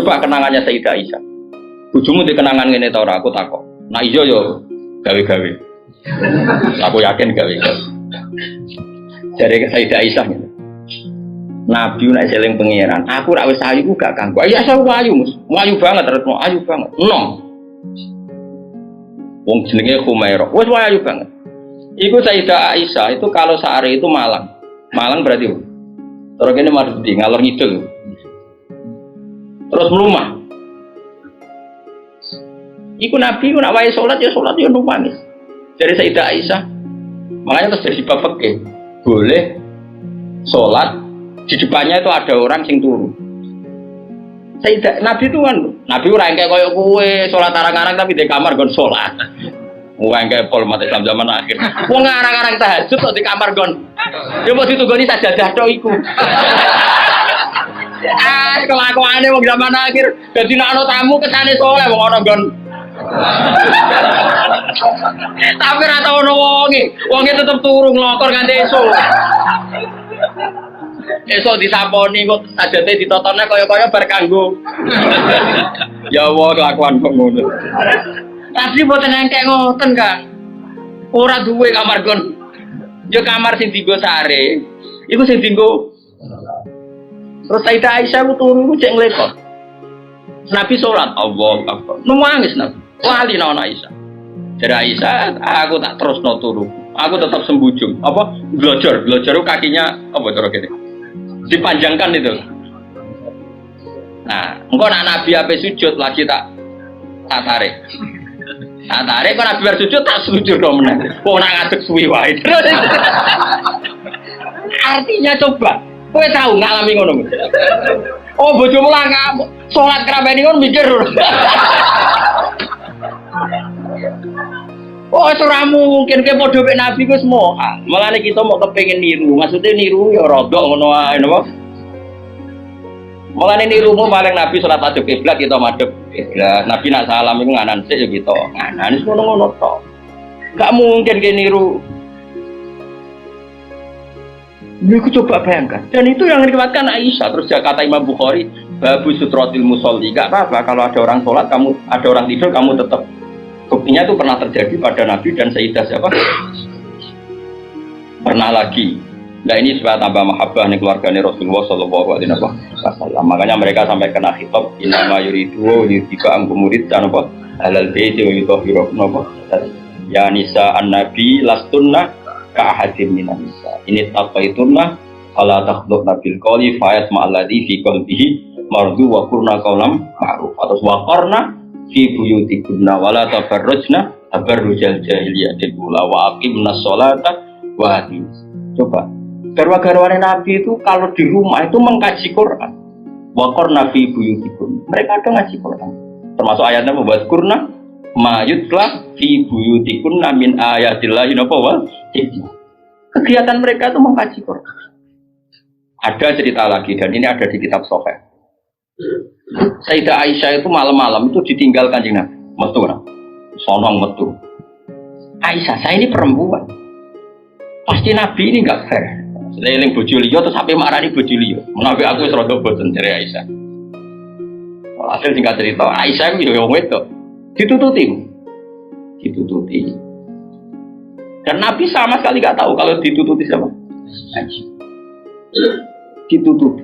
Coba kenangannya Sayyidah Aisyah. Bojomu di kenangan ngene ta ora aku takok. Nah iya yo gawe-gawe. Aku yakin gawe-gawe. Jare Sayyidah Aisyah ngene. Nabi nek seling pangeran, aku rak wis ayu gak kanggo. Ya saya ayu, ayu banget, ayu banget. Enom. Wong jenenge Humairah. Wis ayu banget. Iku Sayyidah Aisyah itu kalau sehari itu Malang. Malang berarti terus kene Mardi ngalor ngidul. Terus melumah. Iku Nabi nak wae salat ya numpangis. Dari Sayyidah Aisyah. Makanya terus dari bab fikih boleh salat di depannya itu ada orang sing turu. Nabi itu kan, Nabi ora engke koyo kowe salat arang-arang tapi di kamar gon salat. Wong engke pol mate zaman akhir. Wong arang-arang tahajud kok di kamar gon. Ya mbok ditugoni sajadah tok iku. Kelakuane wong zaman akhir. Dadi nek ana tamu kesane saleh wong ana gon. Tapi ora tau ono wonge tetep turu nglokor nganti esuk. Esok disaponi kok sajate ditotone kaya-kaya bar kanggo. Ya Allah kelakuan kok ngono. Asli mboten engkek ngoten, Kang. Ora duwe kamar gon. Ya kamar sing dienggo sare. Iku sing dienggo. Terus Sayyidah Aisyah ku turu cek nglekot. Nabi salat, Allahu Akbar. Nangis Nabi. Wali nang Aisyah. Jare Aisyah, aku tak terusno turu. Aku tetap sembujung. Apa? Glojor kakinya apa cara kene? Dipanjangkan itu. Nah, engkau nak Nabi apa sujud lagi tak tarik. Tak tarik kok Nabi bersujud tak sujud dong meneh. Kok nak ngadeg suwi wae. Artinya coba, kowe tahu ngalami ngono. Oh, bojomu lah kamu salat kerabeni ngono mikir. Oh, itu mungkin kayak podo mek Nabi ku semua. Mulane kita mau kepengin niru. Maksudnya niru ya rodok ngono ae napa? Mulane niru mu paling Nabi salat madhep kiblat kita madhep kiblat. Nabi nak salam iku nganan sik ya kita. Nganan wis ngono-ngono tok. Enggak mungkin kayak niru. Niku coba bayangkan. Dan itu yang diriwayatkan Aisyah. Terus kata Imam Bukhari, babu sutratil musolli. Enggak apa-apa kalau ada orang salat kamu ada orang tidur kamu tetap. Buktinya itu pernah terjadi pada Nabi dan Sayyidah siapa? Pernah lagi. Nah ini supaya tambah mahabbah nih keluarganya Rasulullah Sallallahu Alaihi Wasallam. Makanya mereka sampai kena khitab inama yuridu yudika angkumurid dan apa halal baiti wa yutahhirukum apa ya nisa an-nabi lastunna ka'ahadim minan nisa ini taqaitunna fala takhdhubna bil qawli fayat ma'alladhi fi qalbihi mardu wa qurna qawlam ma'ruf atau wa qarna fi buyutikunna wala tabarrujna tabarrujal jahiliyatil ula wa aqimnas sholata wa ati. Coba garwa-garwane Nabi itu kalau di rumah itu mengkaji Quran. Wa qarna fi buyutikunna. Mereka ada ngaji Quran. Termasuk ayatnya membuat Qur'an ma yutla fi buyutikunna min ayatillahi wa hikmah. Kegiatan mereka itu mengkaji Quran. Ada cerita lagi dan ini ada di kitab Sahih. Sayyidah Aisyah itu malam-malam itu ditinggal Kanjeng Nabi. Metu kan? Sonong metu. Aisyah, saya ini perempuan. Pasti Nabi ini enggak fair. Seleling bojo liya terus sampai marani bojo liya. Menawi aku wis rada boten jare Aisyah. Hasil singkat cerita, Aisyah itu yo wedok. Ditututi. Dan Nabi sama sekali enggak tahu kalau ditututi siapa. Aisyah. Ditututi.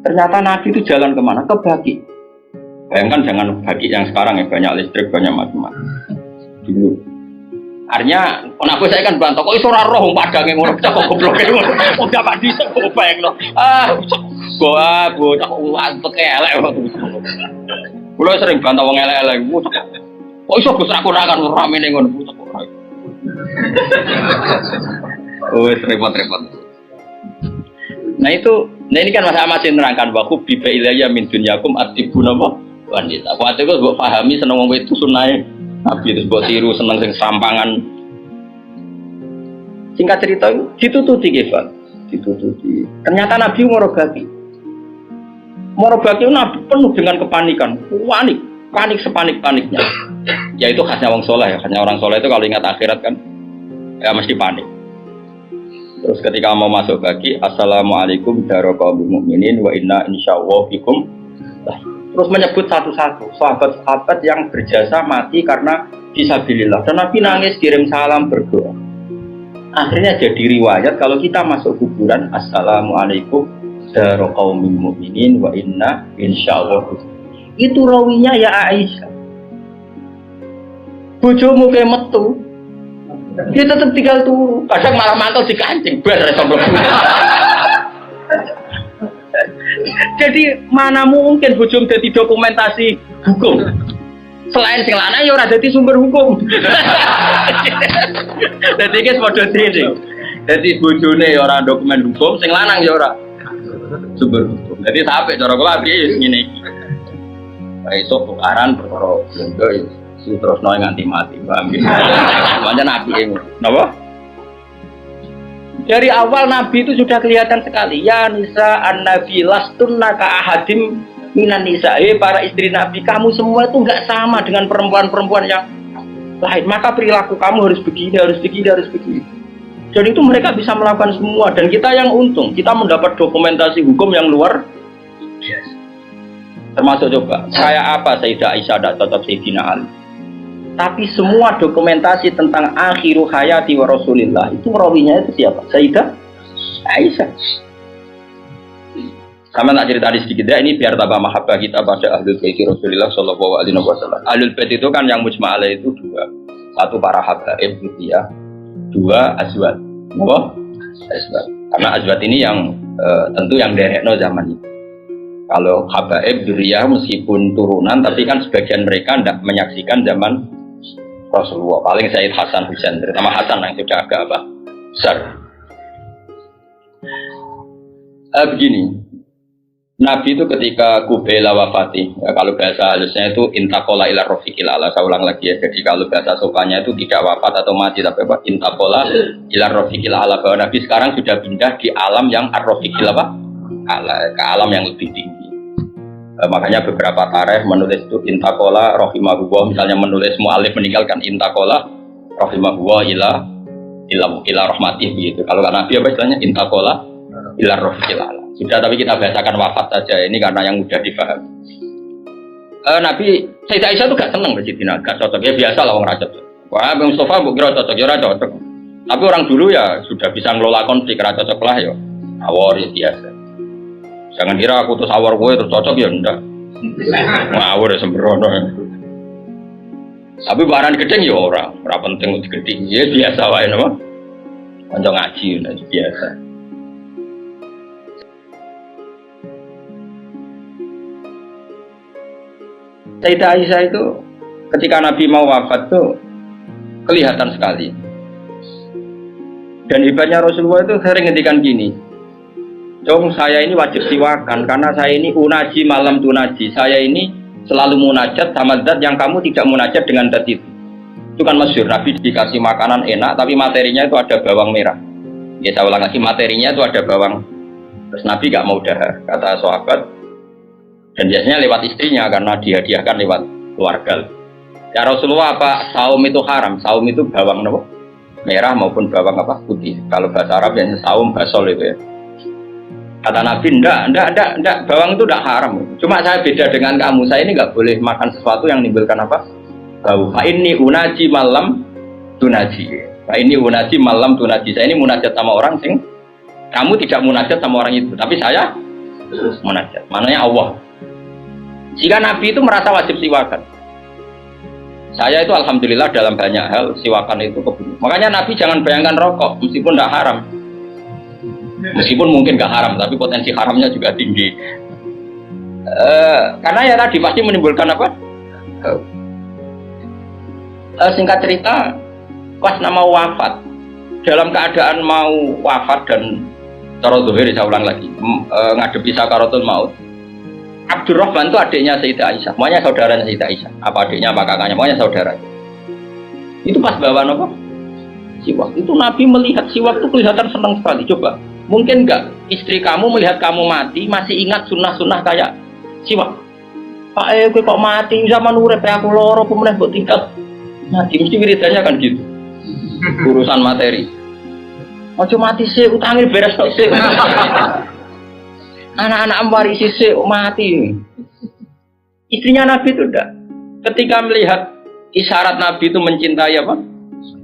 Ternyata Nabi itu jalan kemana? Ke Baki. Bayangkan jangan Baki yang sekarang ya, banyak listrik, banyak macam-macam. Dulu. Artinya, kenapa saya kan bantah, kok iso ora roh padang yang ngono, kok goblok e ngono. Kok gak mandi kok bayangno. Gua cak uang elek. Kulo sering bantah wong elek-elek. Kok iso Gus rakunakan ramene ngono. Wes repot-repot. Nah ini kan masih menerangkan bahwa biba ilayya min dunyakum atibun apa wanita. Waktu itu gue pahami seneng ngomong itu sunai Nabi itu buat tiru seneng sing sampangan. Singkat cerita ditututi Kefal, ditututi. Ternyata Nabi Morobaki itu Nabi penuh dengan kepanikan, panik sepanik-paniknya. Ya itu khasnya orang soleh ya, khasnya orang soleh itu kalau ingat akhirat kan ya mesti panik. Terus ketika mau masuk bagi, assalamualaikum warahmatullahi wabarakatuh wa inna insyaallah bikum. terus menyebut satu-satu sahabat-sahabat yang berjasa mati karena fisabilillah, dan Nabi nangis kirim salam berdoa. Akhirnya jadi riwayat kalau kita masuk kuburan, assalamualaikum darul qaumin mu'minin wa inna insyaallah. Itu rawinya ya Aisyah. Bojomu kayak metu, dia tetap tinggal turu, kadang malah mantul di kancing bar jadi mana mungkin bojomu jadi dokumentasi hukum selain sing lanang ya ora dadi sumber hukum. Dadi iki padha dene. Dadi bojone ya ora dokumen hukum, sing lanang ya ora sumber hukum. Dadi sampe cara kula iki ngene iki. Esuk tukaran perkara blendo ya terusno nganti mati, paham ya. Pancen apike ngono. Napa? Dari awal Nabi itu sudah kelihatan sekali. Ya nisa an-nabi lastunna ka ahadim minan nisa. Para istri Nabi, kamu semua itu enggak sama dengan perempuan-perempuan yang lain. Maka perilaku kamu harus begini, harus begini, harus begini. Jadi itu mereka bisa melakukan semua. Dan kita yang untung, kita mendapat dokumentasi hukum yang luar biasa. Termasuk coba, kayak apa Sayyidah Aisyah tidak cocok Sayyidina Ali. Tapi semua dokumentasi tentang akhiru hayati wa Rasulillah itu rawinya itu siapa? Sayyidah Aisyah. Sama tak cerita sedikit ya, ini biar tambah mahabbah kita pada Ahlul Bait Rasulullah sallallahu alaihi wasallam. Ahlul Bait itu kan yang mujma' alaih itu dua. Satu para habaib gitu ya. Dua azwat. Apa? Azwat. Karena azwat ini yang tentu yang derekno zaman itu. Kalau habaib dzurriyyah meskipun turunan tapi kan sebagian mereka tidak menyaksikan zaman Rasulullah. Paling Sayyid Hasan Husain, terutama Hasan yang sudah agak besar. Begini, Nabi itu ketika Kubaila wafati, ya, kalau bahasa halusnya itu intakola ila rofiqil ala. Saya ulang lagi ya. Jadi kalau bahasa sopannya itu tidak wafat atau mati, tapi apa? Intakola ila rofiqil ala. Bahwa Nabi sekarang sudah pindah di alam yang ar-rofiqil apa? Ala, ke alam yang lebih tinggi. Makanya beberapa tarikh menulis itu intakola rohimahullah, misalnya menulis mu'alif meninggalkan intakola rohimahullah ila rahmatih begitu. Kalau Nabi apa istilahnya intakola ila rofiqil ala. Sudah, tapi kita bahasakan wafat saja ini karena yang mudah dipahami. Nabi Sayyidah Aisyah itu gak seneng Sayyidina, gak cocok ya, biasa lah orang cocok. Wah, Bang Mustafa mbok kira cocok ya ora cocok. Tapi orang dulu ya sudah bisa ngelola konflik, ora cocok lah ya. Awor ya biasa. Jangan kira aku terus awor kowe terus cocok ya ndak. Ngawur ya sembrono. Tapi barang gedeng ya ora penting untuk gedeng. Ya biasa wae napa. Kanca ngaji ya biasa. Sayyidah Aisyah itu ketika Nabi mau wafat tuh kelihatan sekali. Dan hebatnya Rasulullah itu sering ngendikan gini. Dong saya ini wajib siwakan karena saya ini unaji malam tunaji. Saya ini selalu munajat sama zat yang kamu tidak munajat dengan zat itu. Itu kan masyhur, Nabi dikasih makanan enak tapi materinya itu ada bawang merah. Ya saya ulang lagi, materinya itu ada bawang. Terus Nabi gak mau dahar, kata sahabat. Dan biasanya lewat istrinya karena dihadiahkan lewat keluarga. Ya Rasulullah, apa saum itu haram? Saum itu bawang apa? Merah maupun bawang apa? Putih. Kalau bahasa Arab yang saum basol itu ya. Kata Nabi, enggak, bawang itu enggak haram. Cuma saya beda dengan kamu, saya ini enggak boleh makan sesuatu yang menimbulkan apa? Bau. Fa ini unaji malam tunaji. Fa ini unaji malam tunaji. Saya ini munajat sama orang sing kamu tidak munajat sama orang itu, tapi saya munajat. Maknanya Allah. Jika Nabi itu merasa wajib siwakan. Saya itu alhamdulillah dalam banyak hal siwakan itu kebutuhan. Makanya Nabi jangan bayangkan rokok meskipun enggak haram. Meskipun mungkin gak haram, tapi potensi haramnya juga tinggi. Karena ya tadi pasti menimbulkan apa? Singkat cerita, pas nama wafat, dalam keadaan mau wafat dan cara zuhir, saya ulang lagi, ngadepi sakaratul maut. Abdurrahman itu adiknya Sayyidah Aisyah, makanya saudaranya Sayyidah Aisyah. Apa adiknya, apa kakaknya, makanya saudara. Itu pas bawa apa? Siwak. Itu Nabi melihat siwak itu kelihatan senang sekali. Coba. Mungkin enggak istri kamu melihat kamu mati masih ingat sunnah-sunnah kayak siwak. Pak kowe kok mati zaman urip aku loro pemeneh mbok tinggal mati mesti wiridannya kan gitu. Urusan materi. Ojo mati sih utangi beres tok sih. Anak-anak warisi sih mati. Istrinya Nabi itu enggak. Ketika melihat isyarat Nabi itu mencintai apa?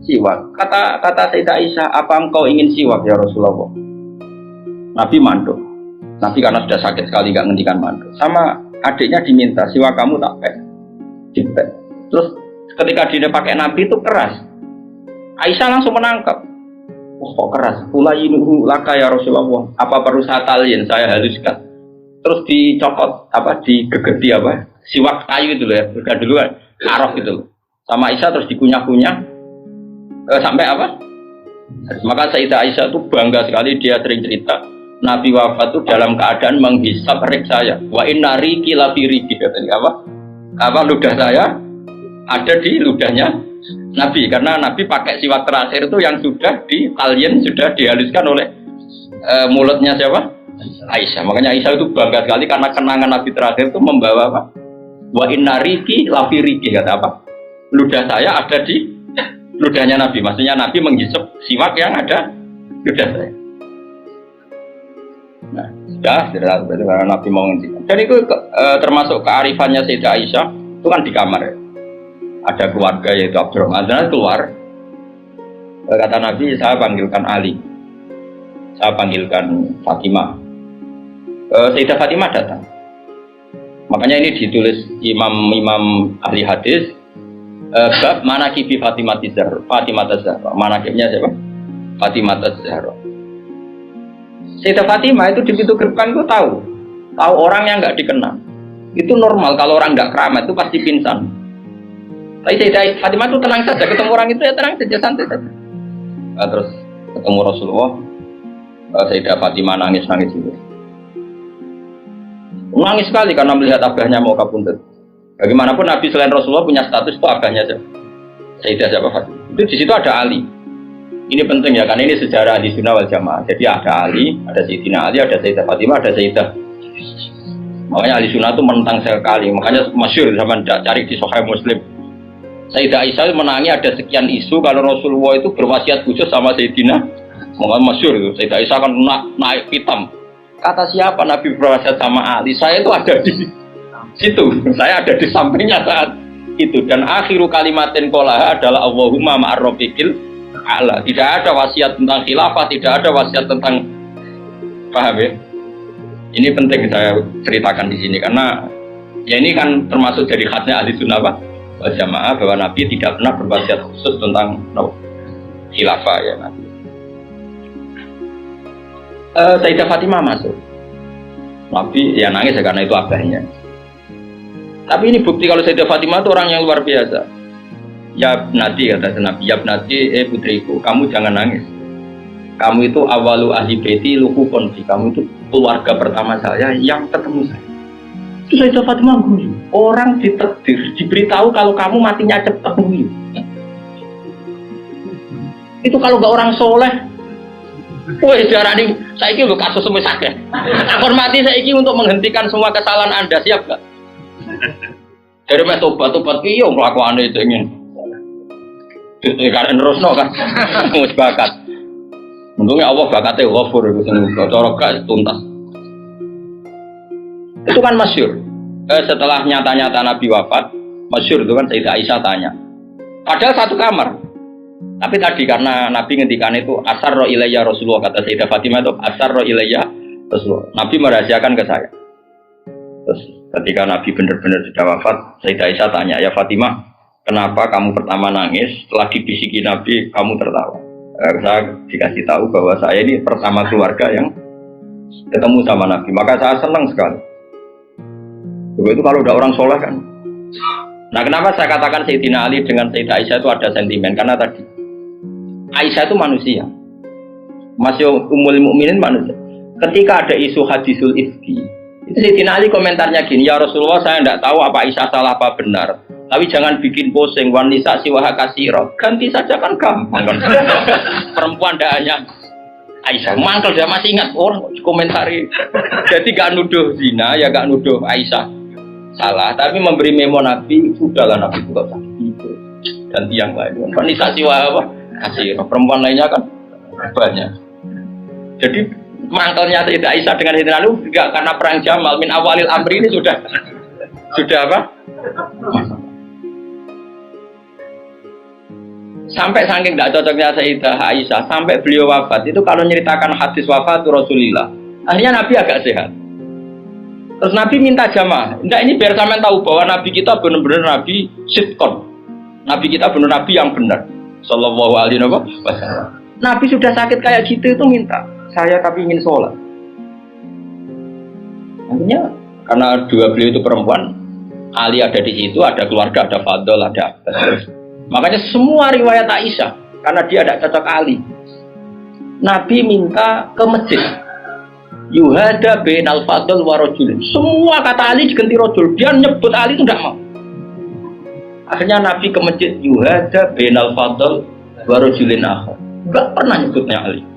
Siwak. Kata Sayyidah Aisyah, apa engkau ingin siwak ya Rasulullah? Nabi manduk. Nabi karena sudah sakit sekali nggak ngendikan manduk. Sama adiknya diminta siwak kamu tak pek. Dipek. Terus ketika dia pakai Nabi itu keras. Aisyah langsung menangkap. Oh, kok keras? Ulayinuhu laka ya Rasulullah. Apa perlu saya talin? Saya haluskan. Terus dicopot apa? Digegeti apa? Siwak kayu itu loh ya. Udah duluan. Arok gitu loh. Sama Aisyah terus dikunyah-kunyah. Sampai apa? Maka Sayyidah Aisyah itu bangga sekali, dia sering cerita Nabi wafat itu dalam keadaan menghisap rik saya. Wa inna riki lafi riki, katanya apa ludah saya ada di ludahnya Nabi, karena Nabi pakai siwak terakhir itu yang sudah ditalien, sudah dihaluskan oleh mulutnya siapa? Aisyah. Makanya Aisyah itu bangga sekali karena kenangan Nabi terakhir itu membawa apa? Wa inna riki lafi riki, kata apa? Ludah saya ada di ludahnya Nabi, maksudnya Nabi menghisap siwak yang ada ludah saya. Nah, sudah berarti karena Nabi mau ngendikan. Dan itu termasuk kearifannya Sayyidah Aisyah, itu kan di kamar ya. Ada keluarga yaitu Abdurrahman, dan keluar. Kata Nabi, saya panggilkan Ali, saya panggilkan Fatimah. Sayyidah Fatimah datang. Makanya ini ditulis imam ahli hadis. Bab manaqibi Fatimah Zahra. Manaqibnya siapa? Fatimah Zahra. Sayyidah Fatimah itu di pintu gerbang itu tahu orang yang nggak dikenal. Itu normal, kalau orang nggak keramat itu pasti pingsan. Tapi Sayyidah Fatimah itu tenang saja, ketemu orang itu ya tenang saja, santai saja. Terus ketemu Rasulullah, Sayyidah Fatimah nangis itu. Nangis sekali karena melihat abahnya mau kabundut. Bagaimanapun Nabi selain Rasulullah punya status itu abahnya saja. Sayyidah siapa Fatimah. Itu di situ ada Ali. Ini penting ya, karena ini sejarah Ahli Sunnah wal Jamaah. Jadi ada Ali, ada Sayyidina Ali, ada Sayyidah Fatimah, ada Sayyidah. Makanya Ahli Sunnah itu menentang sekali. Makanya masyhur zaman cari di Sahih Muslim. Sayyidah Aisyah menangi ada sekian isu kalau Rasulullah itu berwasiat khusus sama Sayyidina. Makanya masyhur itu. Sayyidah Aisyah kan naik hitam. Kata siapa Nabi berwasiat sama Ali? Saya itu ada di situ. Saya ada di sampingnya saat itu. Dan akhiru kalimatin qolaha adalah Allahumma ma'ar rafiqil a'la. Tidak ada wasiat tentang khilafah, tidak ada wasiat tentang, paham ya? Ini penting saya ceritakan di sini karena ya ini kan termasuk dari khasnya Ahli Sunnah wal Jamaah bahwa Nabi tidak pernah berwasiat khusus tentang khilafah ya Nabi. Sayyidah Fatimah masuk. Nabi ya nangis ya karena itu abahnya. Tapi ini bukti kalau Sayyidah Fatimah itu orang yang luar biasa. Ya Nabi, kata Nabi, ya Nabi, putriku, kamu jangan nangis. Kamu itu awalu ahli baiti luhu konfi. Kamu itu keluarga pertama saya yang ketemu saya. Itu Sayyidah Fatimah guyu. Orang ditakdir, diberitahu kalau kamu matinya cepat guyu. Itu kalau gak orang soleh. Woi, darah ini, saya ini kasus semua sakit. Aku mati saya ini untuk menghentikan semua kesalahan Anda, siap gak? Dari tobat iya melakukan itu ingin. Karena terusno kan, mus bakat. Untungnya Allah bakatnya ghafur itu sendiri, cara tuntas. Itu kan masyhur. Setelah nyata-nyata Nabi wafat, masyhur itu kan Sayyidah Aisyah tanya. Padahal satu kamar. Tapi tadi karena Nabi ngendikan itu asarro ilayya Rasulullah, kata Sayyidah Fatimah itu asarro ilayya Rasulullah. Nabi merahasiakan ke saya. Terus ketika Nabi benar-benar sudah wafat, Sayyidah Aisyah tanya, ya Fatimah, kenapa kamu pertama nangis setelah dibisiki Nabi kamu tertawa? Saya dikasih tahu bahwa saya ini pertama keluarga yang ketemu sama Nabi, maka saya senang sekali. Begitu kalau udah orang soleh kan. Nah kenapa saya katakan Sayyidina Ali dengan Sayyidah Aisyah itu ada sentimen? Karena tadi Aisyah itu manusia, masih Ummul Mukminin manusia. Ketika ada isu hadisul ifki, itu Sayyidina Ali komentarnya gini, ya Rasulullah saya tidak tahu apa Aisyah salah apa benar. Tapi jangan bikin pusing, wanita siwaha kasiro. Ganti saja kan gampang kan. Perempuan dah hanya Aisyah. Mangkel dia masih ingat orang komentari. Jadi gak nuduh zina, ya gak nuduh Aisyah salah. Tapi memberi memo Nabi, sudahlah Nabi itu gak sakit itu. Ganti yang lain. Wanita siwaha apa? Kasiro. Perempuan lainnya kan banyak. Jadi mangkelnya Sayyidah Aisyah dengan Sayyidina Ali gak karena perang Jamal min awalil amri ini sudah Sudah apa? Sampai saking tidak cocoknya Sayyidah Aisyah, sampai beliau wafat itu kalau menceritakan hadis wafat Rasulullah, akhirnya Nabi agak sehat. Terus Nabi minta jamaah, enggak ini biar sampean tahu bahwa Nabi kita benar-benar Nabi sitkon, Nabi kita benar Nabi yang benar, Sallallahu Alaihi Wasallam. Nabi sudah sakit kayak gitu itu minta, saya tapi ingin sholat. Akhirnya karena dua beliau itu perempuan, Ali ada di situ, ada keluarga, ada Fadl, ada Abbas. Makanya semua riwayat Aisyah, karena dia tidak cocok Ali, Nabi minta ke masjid. Yuhada bainal Fadl wa rajulin. Semua kata Ali diganti rajul. Dia nyebut Ali itu tidak mau. Akhirnya Nabi ke masjid. Yuhada bainal Fadl wa rajulin akhar. Enggak pernah nyebutnya Ali.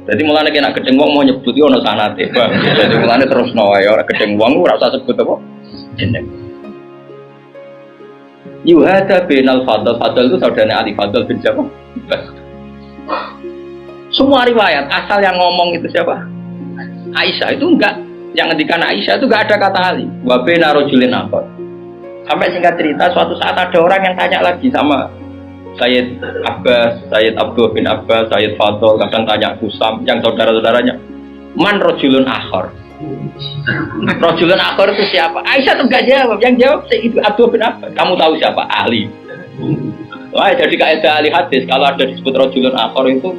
Jadi mulanya kena gedeng wong mau nyebut yo ono sanate. Jadi mulanya terus wae ora gedeng wong ora usah sebut apa jeneng. Yuhada bainal Fadl. Fadl itu saudaranya Ali Fadl bin siapa? Semua riwayat asal yang ngomong itu siapa? Aisyah itu enggak, yang ngendikan Aisyah itu enggak ada kata Ali. Wa baina rajulin akhar. Sampai singkat cerita suatu saat ada orang yang tanya lagi sama Sayyid Abbas, Sayyid Abdul bin Abbas, Sayyid Fadl, kadang tanya Kusam, yang saudara-saudaranya. Man rajulun akhar. Rajulun akhar itu siapa? Aisyah tuh enggak jawab, yang jawab Sayyid Abdul bin Abbas. Kamu tahu siapa? Ali. Wah, jadi kaidah ahli hadis kalau ada disebut rajulun akhar itu